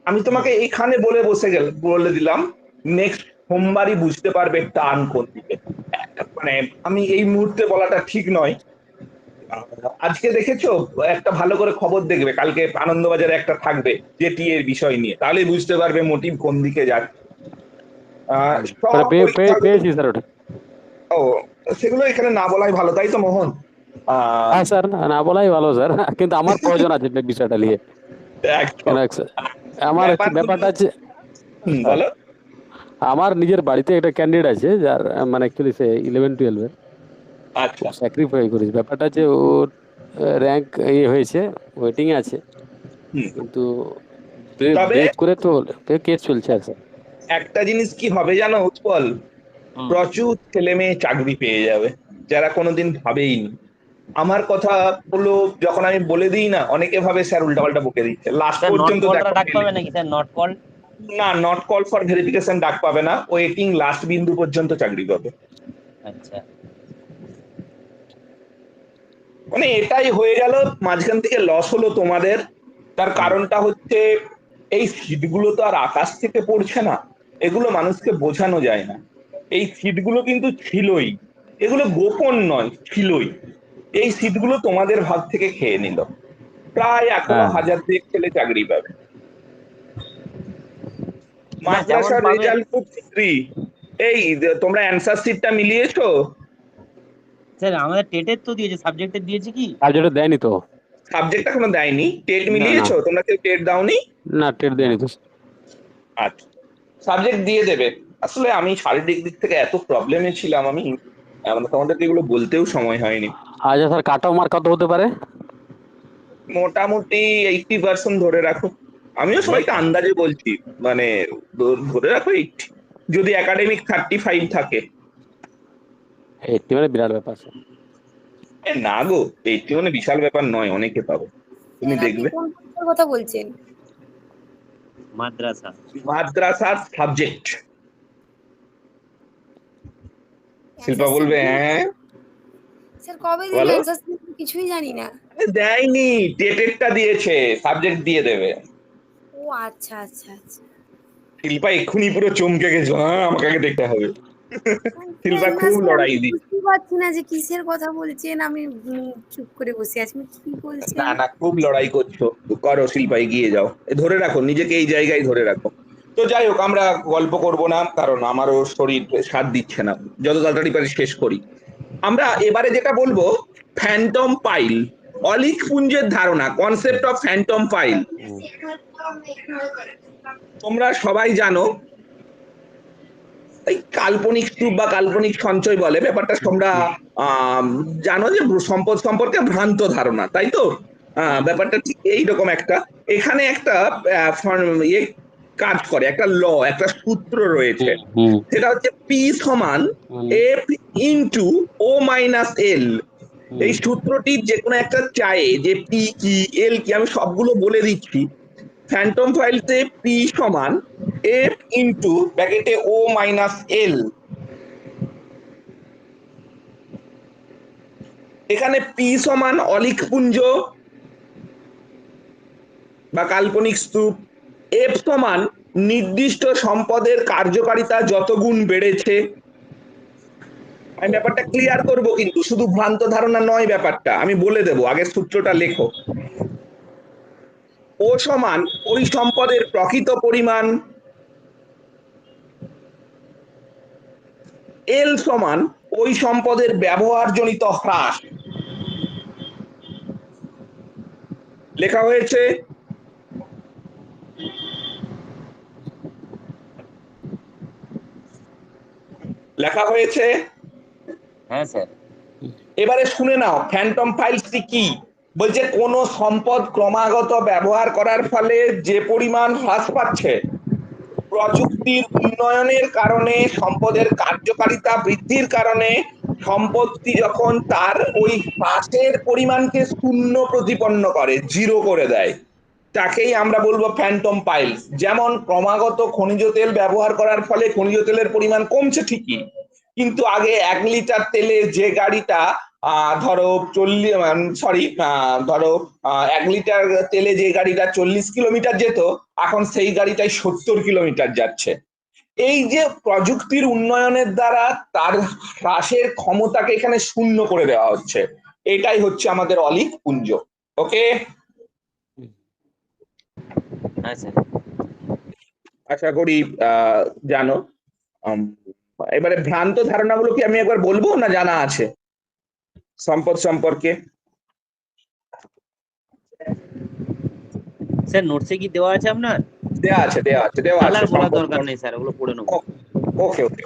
আমি তোমাকে এখানে বলে দিলাম নেক্সট সোমবারই বুঝতে পারবে টার্ন কোন দিকে। মানে আমি এই মুহূর্তে বলাটা ঠিক নয়। আজকে দেখেছো, একটা ভালো করে খবর দেখবে, কালকে আনন্দবাজারে একটা থাকবে জেটি এর বিষয় নিয়ে, তাহলে বুঝতে পারবে মোটিভ কোন দিকে যাচ্ছে। ও, সেগুলো এখানে না বলাই ভালো, তাই তো মোহন? হ্যাঁ স্যার, না বলাই ভালো স্যার, কিন্তু আমার প্রয়োজন আছে বিষয়টা নিয়ে। আমার ব্যাপারটা আছে, বলো। আমার নিজের বাড়িতে একটা ক্যান্ডিডেট আছে যার মানে অ্যাকচুয়ালি সে 11-12 আচ্ছা, স্যাক্রিফাই করেছে। ব্যাপারটা হচ্ছে ওর র্যাঙ্ক হয়েছে, ওয়েটিং এ আছে, হুম। কিন্তু তবে ব্রেক করে তো কেস চলছে আর স্যার। একটা জিনিস কি হবে জানো উৎপল, হুম। প্রচুর ছেলে মেয়ে চাকরি পেয়ে যাবে যারা কোনোদিন ভাবেইনি। আমার কথা হলো যখন আমি বলে দিই না, অনেকে ভাবে স্যার উল্টাপাল্টা বকে দিচ্ছে, লাস্ট স্যার নট পর্যন্ত কলটা দেখো ডাক পাবে নাকি স্যার, নট কল? না, নট কল ফর ভেরিফিকেশন ডাক পাবে না, ওয়েটিং লাস্ট বিন্দু পর্যন্ত চাকরি পাবে। আচ্ছা। মানে এটাই হয়ে গেল, মাঝখান থেকে লস হলো তোমাদের। তার কারণটা হচ্ছে এই সিটগুলো তো আর আকাশ থেকে পড়ছে না, এগুলো মানুষকে বোঝানো যায় না। এই সিটগুলো কিন্তু ছিলই, এগুলো গোপন নয়, ছিলই। এই সিটগুলো তোমাদের ভাগ থেকে খেয়ে নিল, প্রায় এখনো হ্যাঁ, 1000 ছেলে চাকরি পাবে। না যেমন মাদ্রাসার পাবে। রেজাল্ট খুব শীঘ্রই। এই তোমরা অ্যান্সার শিটটা মিলিয়েছো? স্যার আমাদের টেটের তো দিয়েছে, সাবজেক্টের দিয়েছে কি? আর যেটা দেয়নি তো। সাবজেক্ট এখনো দেয়নি, টেট না। না, মিলিয়েছো? তোমরা কেউ টেট দাওনি? না টেট দেয়নি তো। আচ্ছা, সাবজেক্ট দিয়ে দেবে। আসলে আমি শারীরিক দিক থেকে এত প্রবলেমে ছিলাম, আমি তোমাদেরকে এগুলো বলতেও সময় হয়নি। আচ্ছা স্যার, কাট অফ মার্ক কত হতে পারে? মোটামুটি 80% ধরে রাখো। আমিও সবাইকে আন্দাজে বলছি, মানে ধরে রাখো 80, যদি একাডেমিক 35 থাকে। 80 মানে বিরাট ব্যাপার স্যার। না গো, 80 মানে বিশাল ব্যাপার নয়, অনেকে পাবে, তুমি স্যার, আপনি দেখবে। কোন পরীক্ষার কথা বলছেন? মাদ্রাসা। মাদ্রাসার সাবজেক্ট। শিল্পা অ্যান্সার বলবে শিট হ্যাঁ। স্যার কবে দিল বলো। Answer sheet? কিছুই জানি না। দেয়নি, টেটেরটা দিয়েছে, সাবজেক্ট দিয়ে দেবে। ও আচ্ছা আচ্ছা আচ্ছা। শিল্পা এক্ষুনি পুরো চমকে গেছো, হ্যাঁ আমাকে আগে দেখতে হবে। শিল্পা না খুব স্যার, আমি লড়াই দি। বুঝতে পারছি না যে কিসের কথা বলছেন। আমি চুপ করে বসে আছি, আমি কি বলছেন। না না, খুব লড়াই করছো, করো শিল্পা, এগিয়ে যাও, ধরে রাখো নিজেকে, এই জায়গায় ধরে রাখো। তো যাই হোক, আমরা গল্প করব না, কারণ আমারও শরীর সাথ দিচ্ছে না, যত তাড়াতাড়ি পারি শেষ করি। আমরা এবারে যেটা বলবো, ফ্যান্টম পাইল, অলিক পুঞ্জের ধারণা, কনসেপ্ট অফ ফ্যান্টম পাইল। তোমরা সবাই জানো এই কাল্পনিক স্তূপ বা কাল্পনিক সঞ্চয় বলে ব্যাপারটা, তোমরা জানো যে সম্পদ সম্পর্কে ভ্রান্ত ধারণা, তাই তো? ব্যাপারটা ঠিক এইরকম একটা, এখানে একটা ইয়ে কাজ করে, একটা একটা সূত্র রয়েছে, সেটা হচ্ছে পি সমান এফ ইন্টু ও মাইনাস এল। এই সূত্রটির যে কোনো একটা চায়ে যে পি কি এল কি, আমি সবগুলো বলে দিচ্ছি। ফ্যান্টম ফাইলসে পি সমান এফ ইন্টু ব্র্যাকেটে ও মাইনাস এল। এখানে পি সমান অলিক পুঞ্জ বা কাল্পনিক স্তূপ, এফ সমান নির্দিষ্ট সম্পদের কার্যকারিতা যত গুণ বেড়েছে। আমি ব্যাপারটা ক্লিয়ার করব, কিন্তু শুধু ভ্রান্ত ধারণা নয় ব্যাপারটা, আমি বলে দেবো, আগের সূত্রটা লেখো। ও সমান ওই সম্পদের প্রকৃত পরিমাণ, এল সমান ওই সম্পদের ব্যবহারজনিত হ্রাস। লেখা হয়েছে? লেখা হয়েছে? হ্যাঁ স্যার। এবারে শুনে নাও, ফ্যান্টম ফাইলসটি কি বলছে। কোন সম্পদ ক্রমাগত ব্যবহার করার ফলে যে পরিমাণ হ্রাস পাচ্ছে, প্রযুক্তির উন্নয়নের কারণে সম্পদের কার্যকারিতা বৃদ্ধির কারণে সম্পদটি যখন তার ওই হ্রাসের পরিমাণকে শূন্য প্রতিপন্ন করে, জিরো করে দেয়, তাকেই আমরা বলবো ফ্যান্টম পাইলস। যেমন ক্রমাগত খনিজ তেল ব্যবহার করার ফলে খনিজ তেলের পরিমাণ কমছে ঠিকই, কিন্তু আগে 1 লিটার তেলে যে গাড়িটা ধরো 1 লিটার তেলে যে গাড়িটা 40 কিলোমিটার যেত, এখন সেই গাড়িটাই 70 কিলোমিটার যাচ্ছে। এই যে প্রযুক্তির উন্নয়নের দ্বারা তার হ্রাসের ক্ষমতাকে এখানে শূন্য করে দেওয়া হচ্ছে, এটাই হচ্ছে আমাদের অলিক পুঞ্জ। ওকে, হ্যাঁ স্যার। আশা করি জানো। এবারে ভ্রান্ত ধারণাগুলো কি আমি একবার বলবো, না জানা আছে সম্পদ সম্পর্কে? স্যার নোটসে কি দেওয়া আছে আপনার? দেওয়া আছে, দেওয়া আছে, দেওয়া তাহলে আছে আর বলার সম্পদ। দরকার নেই স্যার, ওগুলো পড়ে নেবো। ওকে ওকে,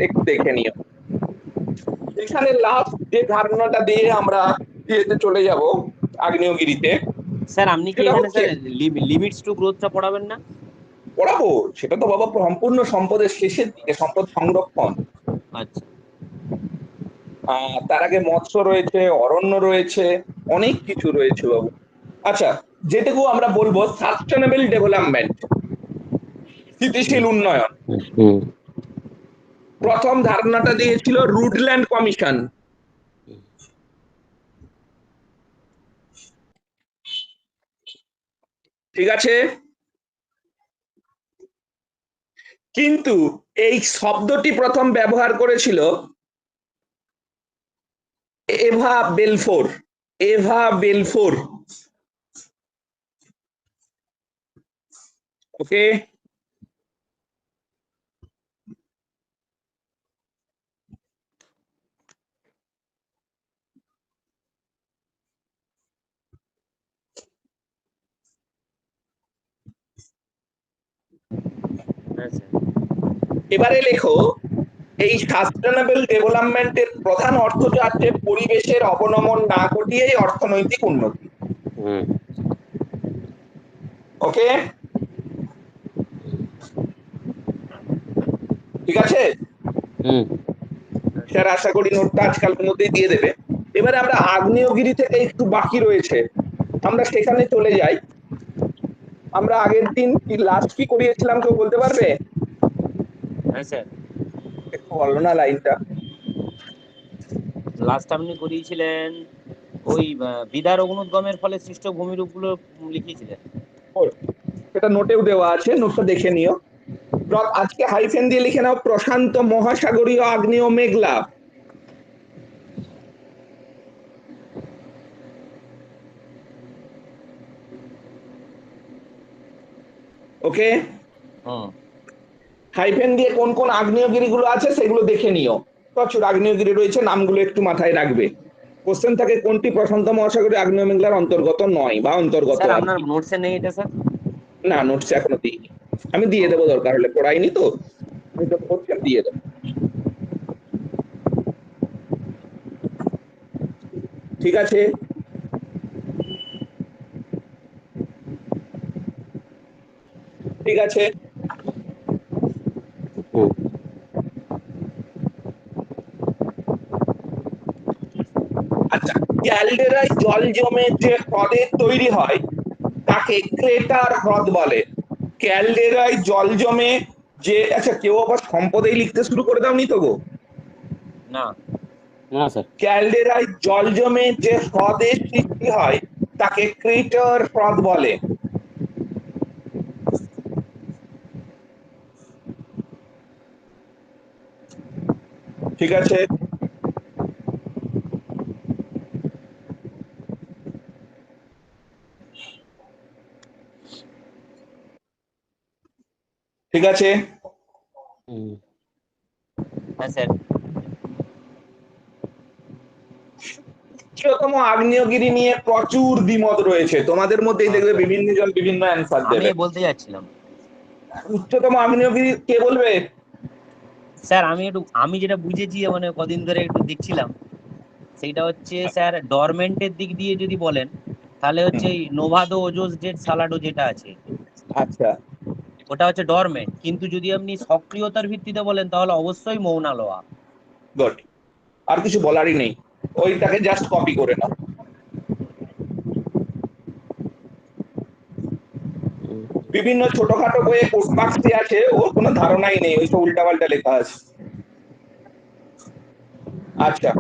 একটু দেখে নিও। এখানে লাস্ট যে ধারণাটা দিয়ে আমরা ইয়েতে চলে যাব আগ্নেয়গিরিতে, স্যার আপনি কি সেটা এখানে হচ্ছে, স্যার লিমিটস টু গ্রোথটা পড়াবেন না? পড়াবো, সেটা তো বাবা সম্পূর্ণ সম্পদের শেষের দিকে, সম্পদ সংরক্ষণ। আচ্ছা তার আগে মৎস্য রয়েছে, অরণ্য রয়েছে, অনেক কিছু রয়েছে বাবু। আচ্ছা, যেটুকু আমরা বলবো সাস্টেনেবল ডেভেলপমেন্ট, স্থিতিশীল উন্নয়ন, প্রথম ধারণাটা দিয়েছিল রুডল্যান্ড কমিশন। ঠিক আছে, কিন্তু এই শব্দটি প্রথম ব্যবহার করেছিল এভা বেলফোর। এভা বেলফোর, ওকে। হ্যাঁ স্যার। এবারে লেখো, এই সাস্টেনেবল ডেভেলপমেন্টের প্রধান অর্থটা হচ্ছে পরিবেশের অবনমন না ঘটিয়েই অর্থনৈতিক উন্নতি। ওকে, ঠিক আছে স্যার, আশা করি নোটটা আজকালকের মধ্যেই দিয়ে দেবে। এবারে আমরা আগ্নেয়গিরি থেকে একটু বাকি রয়েছে, আমরা সেখানে চলে যাই। আমরা আগের দিন কি লাস্ট কি করিয়েছিলাম কেউ বলতে পারবে? হ্যাঁ স্যার, একটু বলো না লাইনটা। লাস্ট আপনি করিয়েছিলেন ওই বিদার অগ্নুদ্গমের ফলে সৃষ্ট ভূমিরূপগুলো লিখিয়েছিলেন। সেটা নোটেও দেওয়া আছে, নোটটা দেখে নিও। আজকে হাইফেন দিয়ে লিখে নাও প্রশান্ত মহাসাগরীয় আগ্নেয় মেঘলা। ওকে, হাইফেন দিয়ে কোন কোন আগ্নেয়গিরিগুলো আছে সেগুলো দেখে নিও। প্রচুর আগ্নেয়গিরি রয়েছে, নামগুলো একটু মাথায় রাখবে। কোশ্চেন থাকে কোনটি প্রশান্ত মহাসাগরীয় আগ্নেয় মেঘলার অন্তর্গত নয় বা অন্তর্গত। স্যার আপনার নোটসে নেই এটা স্যার? না, নোটস এখনো দিইনি, আমি দিয়ে দেবো, দরকার হলে, পড়াইনি তো, আমি তো করছি, দিয়ে দেবো। ঠিক আছে, ঠিক আছে। আচ্ছা, ক্যালডেরায় জল জমে যে হ্রদের তৈরি হয় তাকে ক্রেটার হ্রদ বলে। ক্যালডেরায় জল জমে যে, আচ্ছা কেউ আবার সম্পদেই লিখতে শুরু করে দাওনি তো গো? না না স্যার। ক্যালডেরায় জল জমে যে হ্রদের সৃষ্টি হয় তাকে ক্রেটার হ্রদ বলে। ঠিক আছে, ঠিক আছে। হ্যাঁ স্যার। উচ্চতম আগ্নেয়গিরি নিয়ে প্রচুর দ্বিমত রয়েছে, তোমাদের মধ্যেই দেখবে বিভিন্ন জন বিভিন্ন অ্যান্সার আমি দেবে। বলতে যাচ্ছিলাম উচ্চতম আগ্নেয়গিরি কে বলবে? স্যার, আমি যেটা বুঝেছি, মানে কদিন ধরে একটু দেখছিলাম, সেইটা হচ্ছে স্যার ডরমেন্টের দিক দিয়ে যদি বলেন তাহলে হচ্ছে এই নোভাদো ওজোস জেট সালাডো যেটা আছে, আচ্ছা, ওটা হচ্ছে ডরমেন্ট। কিন্তু যদি আপনি সক্রিয়তার ভিত্তিতে বলেন তাহলে অবশ্যই মৌনা লোয়া। গুড, আর কিছু বলারই নেই, ওইটাকে জাস্ট কপি করে নাও। বিভিন্ন ছোটখাটো বইয়ে কোটবাক্সে আছে, ওর কোনো ধারণাই নেই, ওইসব উল্টাপাল্টা লেখা আছে। আচ্ছা,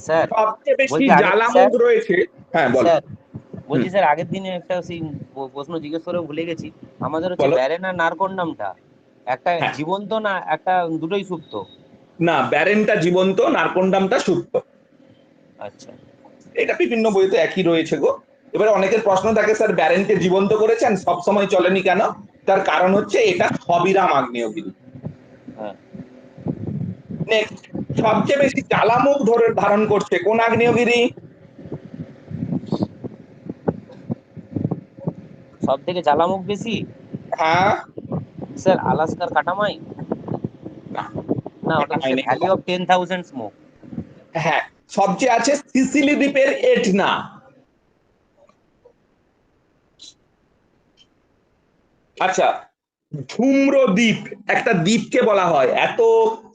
স্যার সবচেয়ে বেশি বলছি জ্বালামুখ রয়েছে। হ্যাঁ বলো। স্যার বলছি স্যার, আগের দিনে একটা সেই প্রশ্ন জিজ্ঞেস করে ভুলে গেছি। আমাদের হচ্ছে বলো। ব্যারেন আর নারকন্ডামটা একটা হ্যাঁ। জীবন্ত না একটা দুটোই সুপ্ত? না, ব্যারেনটা জীবন্ত, নারকন্ডামটা সুপ্ত। আচ্ছা, এটা বিভিন্ন বইতে একই রয়েছে গো। এবারে অনেকের প্রশ্ন থাকে, স্যার ব্যারেনকে জীবন্ত করেছেন, সব সময় চলেনি কেন? তার কারণ হচ্ছে এটা সবিরাম আগ্নেয়গিরি। হ্যাঁ। নেক্সট, সবচেয়ে বেশি জ্বালামুখ ধারণ করছে কোন আগ্নেয়গিরি? সব থেকে জ্বালামুখ বেশি হ্যাঁ, স্যার আলাস্কার কাটামাই। না, না, ওটা তো কাটামাই নেই ভ্যালি বাবা। Of 10,000 smoke. হ্যাঁ, সবচেয়ে আছে সিসিলি দ্বীপের এটনা। আচ্ছা, ধূম্র দ্বীপ একটা দ্বীপকে বলা হয়, এত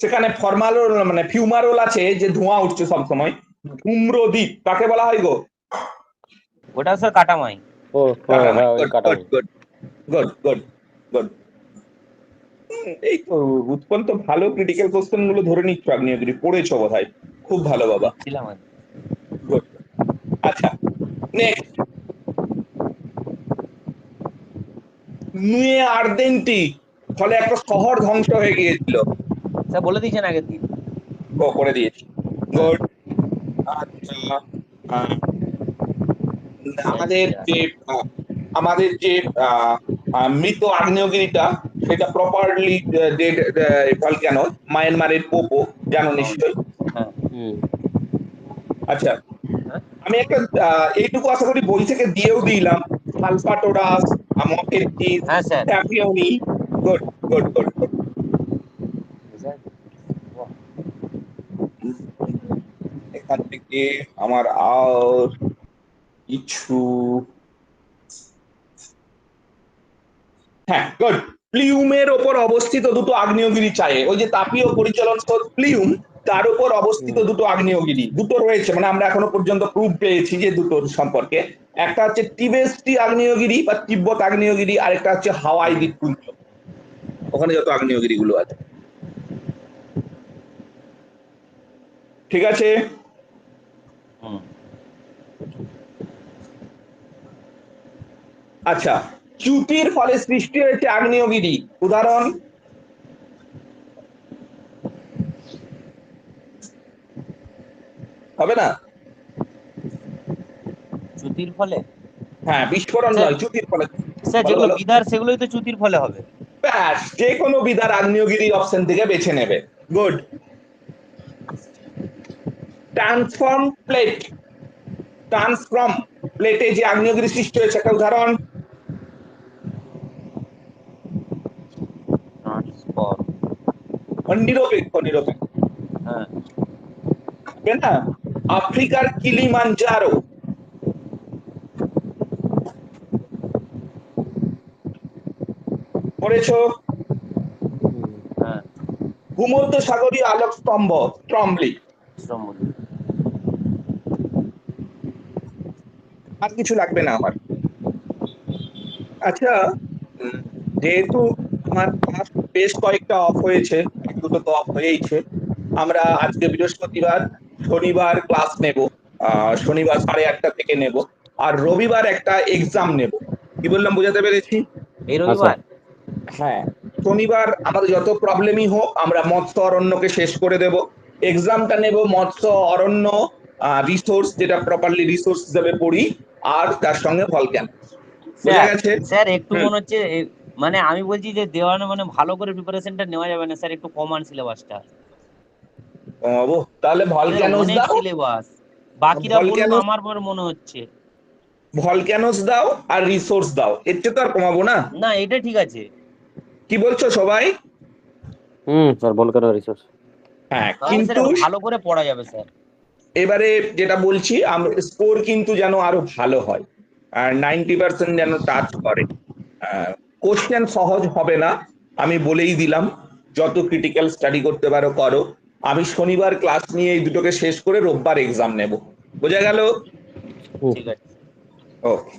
সেখানে ফর্মালোল মানে ফিউমারোল আছে যে ধোঁয়া উঠছে সব সময়। ধূম্র দ্বীপ কাকে বলা হয় গো? ওটা স্যার কাটামাই। ও কাটামাই। হ্যাঁ, ওই good Katmai. Good good good good. এই তো উৎপন্ন তো ভালো ক্রিটিক্যাল কোশ্চেন গুলো ধরে নিচ্ছ, আগ্নেয়গিরি পড়েছো বোধহয়, খুব ভালো বাবা। ছিলাম আমি। গুড। আচ্ছা, নেক্সট, নুয়ে আর্দেন্টি ফলে একটা শহর ধ্বংস হয়ে গিয়েছিল। স্যার বলে দিয়েছেন আগের দিন। ও করে দিয়েছি, গুড। আচ্ছা, আহ, আমাদের যে আমাদের যে মৃত আগ্নেয়গিরিটা সেটা প্রপারলি ডেড ভলক্যানো, মায়ানমারের পোপো, জানো নিশ্চয়ই। হ্যাঁ। আচ্ছা, হ্যাঁ? আমি একটা এইটুকু আশা করি বই থেকে দিয়েও দিলাম, সালফাটোরাস, মফেটিস, হ্যাঁ স্যার। ট্যাফিওনি। Good good good good. এখান থেকে আমার আর কিছু, হ্যাঁ গুড। প্লিউমের ওপর অবস্থিত দুটো আগ্নেয়গিরি চায়ে, ওই যে তাপীয় পরিচলন স্রোত প্লিউম, তার উপর অবস্থিত দুটো আগ্নেয়গিরি, দুটো রয়েছে, মানে আমরা এখনো পর্যন্ত প্রুফ পেয়েছি যে দুটোর সম্পর্কে। একটা হচ্ছে টিবেস্টি আগ্নেয়গিরি বা তিব্বত আগ্নেয়গিরি, আর একটা হচ্ছে হাওয়াই দ্বীপপুঞ্জ, ওখানে যত আগ্নেয়গিরি গুলো আছে। ঠিক আছে, আচ্ছা, চ্যুতির ফলে সৃষ্টি হয়েছে আগ্নেয়গিরি, উদাহরণ? হবে না? চ্যুতির ফলে? হ্যাঁ, বিস্ফোরণ নয়, চ্যুতির ফলে। স্যার যেগুলো বিদার সেগুলোই তো চ্যুতির ফলে হবে। ব্যাস, যে কোনো বিদার আগ্নেয়গিরি অপশন থেকে বেছে নেবে। গুড। ট্রান্সফর্ম প্লেট, ট্রান্সফর্ম প্লেটে যে আগ্নেয়গিরি সৃষ্টি হয়েছে একটা উদাহরণ? নিরপেক্ষ, নিরপেক্ষ। হ্যাঁ। না, আফ্রিকার কিলিমাঞ্জারো, পড়েছো? হ্যাঁ। ভূমধ্য সাগরীয় আলোক স্তম্ভ, স্ট্রমলি। আর কিছু লাগবে না আমার। আচ্ছা, যেহেতু আমার ক্লাস বেশ কয়েকটা অফ হয়েছে, এক দুটো তো অফ হয়েইছে, আমরা আজকে বৃহস্পতিবার, শনিবার ক্লাস নেব, শনিবার 8:30 থেকে নেব, আর রবিবার একটা এক্সাম নেব। কি বললাম, বোঝাতে পেরেছি? এই রবিবার? হ্যাঁ, শনিবার আমাদের যত প্রবলেমই হোক আমরা মৎস্য অরণ্যকে শেষ করে দেব, এক্সামটা নেব মৎস্য অরণ্য রিসোর্স, যেটা প্রপারলি রিসোর্স হিসেবে পড়ি, আর তার সঙ্গে ভলক্যানো। বোঝা গেছে? স্যার একটু মনে হচ্ছে মানে আমি বলছি যে দেওয়ানো মানে ভালো করে প্রিপারেশনটা নেওয়া যাবে না স্যার, একটু কমান সিলেবাসটা। কমাবো? তাহলে ভলক্যানোস অনেক দাও, সিলেবাস, বাকিরা বলুক, আমার পর মনে হচ্ছে ভলক্যানোস দাও আর রিসোর্স দাও, এর চেয়ে তো আর কমাবো না। না, এটা ঠিক আছে। কি বলছো সবাই? Sir volcano resource. হ্যাঁ, তাহলে কিন্তু স্যার ভালো করে পড়া যাবে স্যার। এবারে যেটা বলছি, স্কোর কিন্তু যেন আরো ভালো হয়, আর 90% যেন টাচ করে। কোশ্চেন সহজ হবে না, আমি বলেই দিলাম, যত ক্রিটিক্যাল স্টাডি করতে পারো করো। আমি শনিবার ক্লাস নিয়ে এই দুটোকে শেষ করে রোববার এক্সাম নেব। বোঝা গেল? ঠিক আছে। ওকে।